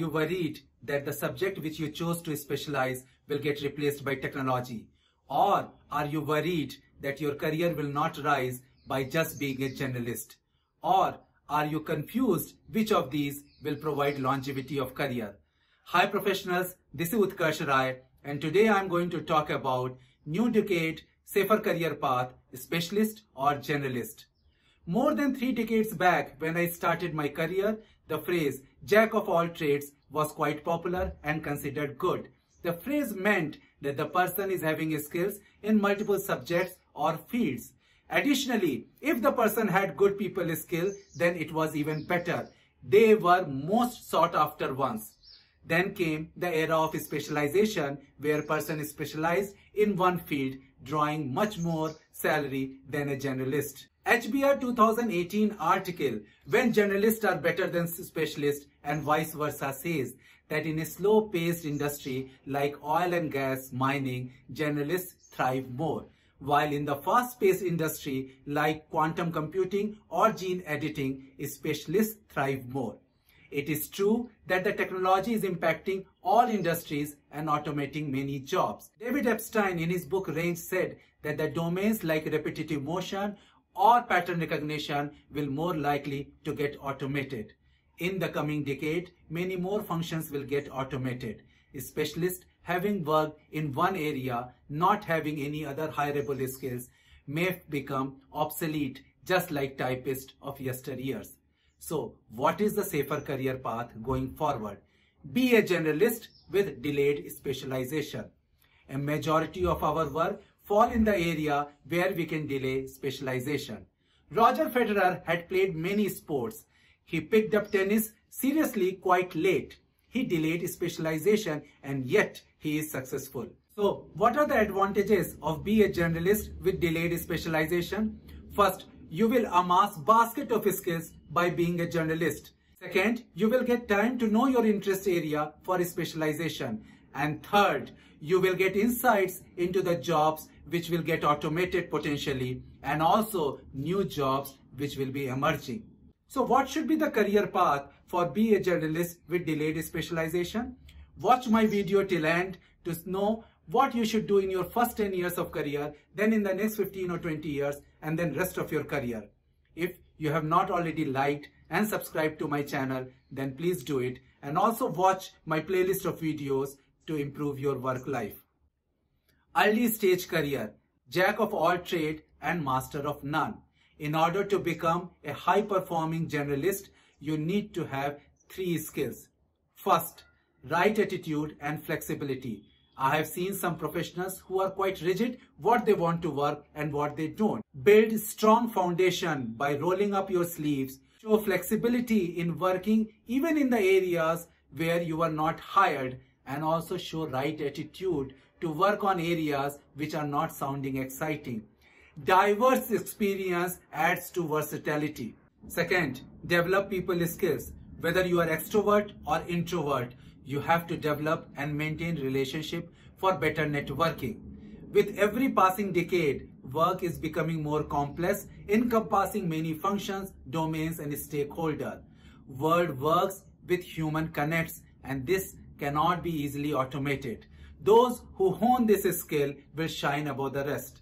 you worried that the subject which you chose to specialize will get replaced by technology? Or are you worried that your career will not rise by just being a generalist? Or are you confused which of these will provide longevity of career? Hi professionals, this is Utkarsh Rai, and today I am going to talk about new decade, safer career path, specialist or generalist. More than 3 decades back when I started my career, the phrase jack of all trades was quite popular and considered good. The phrase meant that the person is having skills in multiple subjects or fields. Additionally, if the person had good people skill, then it was even better. They were most sought after ones. Then came the era of specialization where person is specialized in one field, drawing much more salary than a generalist. HBR 2018 article, When Generalists Are Better Than Specialists and Vice Versa, says that in a slow-paced industry like oil and gas, mining, generalists thrive more, while in the fast-paced industry like quantum computing or gene editing, specialists thrive more. It is true that the technology is impacting all industries and automating many jobs. David Epstein in his book Range said that the domains like repetitive motion or pattern recognition will more likely to get automated. In the coming decade, many more functions will get automated. Specialists having worked in one area, not having any other hireable skills, may become obsolete just like typists of yesteryears. So, what is the safer career path going forward? Be a generalist with delayed specialization. A majority of our work fall in the area where we can delay specialization. Roger Federer had played many sports. He picked up tennis seriously quite late. He delayed specialization and yet he is successful. So, what are the advantages of being a generalist with delayed specialization? First, you will amass basket of skills by being a generalist. Second, you will get time to know your interest area for specialization. And third, you will get insights into the jobs which will get automated potentially, and also new jobs which will be emerging. So what should be the career path for being a generalist with delayed specialization? Watch my video till end to know what you should do in your first 10 years of career, then in the next 15 or 20 years, and then rest of your career. If you have not already liked and subscribed to my channel, then please do it, and also watch my playlist of videos to improve your work life. Early stage career, jack of all trade and master of none. In order to become a high performing generalist, you need to have 3 skills. First, right attitude and flexibility. I have seen some professionals who are quite rigid what they want to work and what they don't. Build strong foundation by rolling up your sleeves. Show flexibility in working even in the areas where you are not hired, and also show right attitude to work on areas which are not sounding exciting. Diverse experience adds to versatility. Second, develop people skills. Whether you are extrovert or introvert, you have to develop and maintain relationship for better networking. With every passing decade, work is becoming more complex, encompassing many functions, domains and stakeholders. World works with human connects, and this cannot be easily automated. Those who hone this skill will shine above the rest.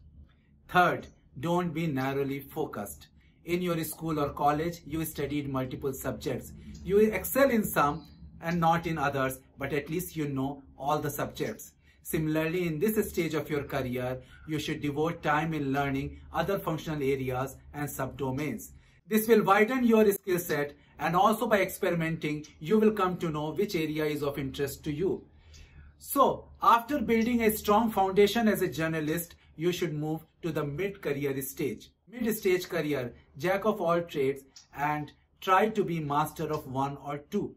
Third, don't be narrowly focused. In your school or college, you studied multiple subjects. You excel in some and not in others, but at least you know all the subjects. Similarly, in this stage of your career, you should devote time in learning other functional areas and subdomains. This will widen your skill set, and also by experimenting, you will come to know which area is of interest to you. So, after building a strong foundation as a journalist, you should move to the mid-career stage. Mid-stage career, jack of all trades, and try to be master of one or two.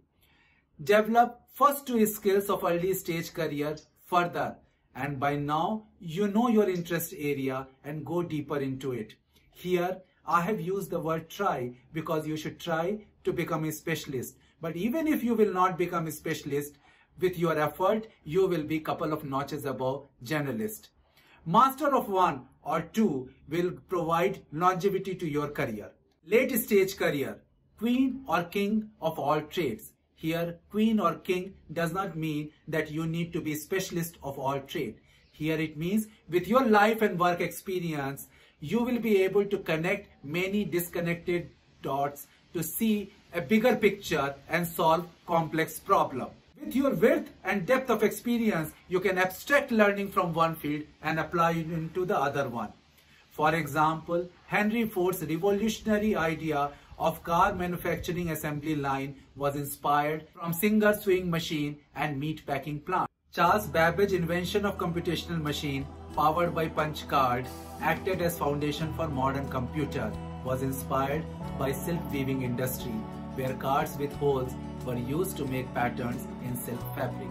Develop first 2 skills of early stage career further, and by now you know your interest area and go deeper into it. Here I have used the word try because you should try to become a specialist. But even if you will not become a specialist, with your effort you will be couple of notches above generalist. Master of one or two will provide longevity to your career. Late stage career, queen or king of all trades. Here, queen or king does not mean that you need to be specialist of all trade. Here it means with your life and work experience, you will be able to connect many disconnected dots to see a bigger picture and solve complex problems. With your width and depth of experience, you can abstract learning from one field and apply it into the other one. For example, Henry Ford's revolutionary idea of car manufacturing assembly line was inspired from Singer sewing machine and meat packing plant. Charles Babbage's invention of computational machine powered by punch card acted as foundation for modern computer was inspired by silk weaving industry, where cards with holes were used to make patterns in silk fabric.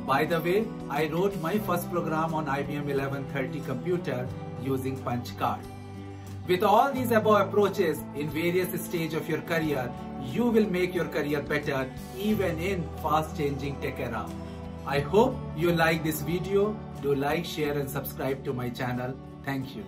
By the way, I wrote my first program on IBM 1130 computer using punch card. With all these above approaches in various stages of your career, you will make your career better even in fast changing tech era. I hope you like this video. Do like, share and subscribe to my channel. Thank you.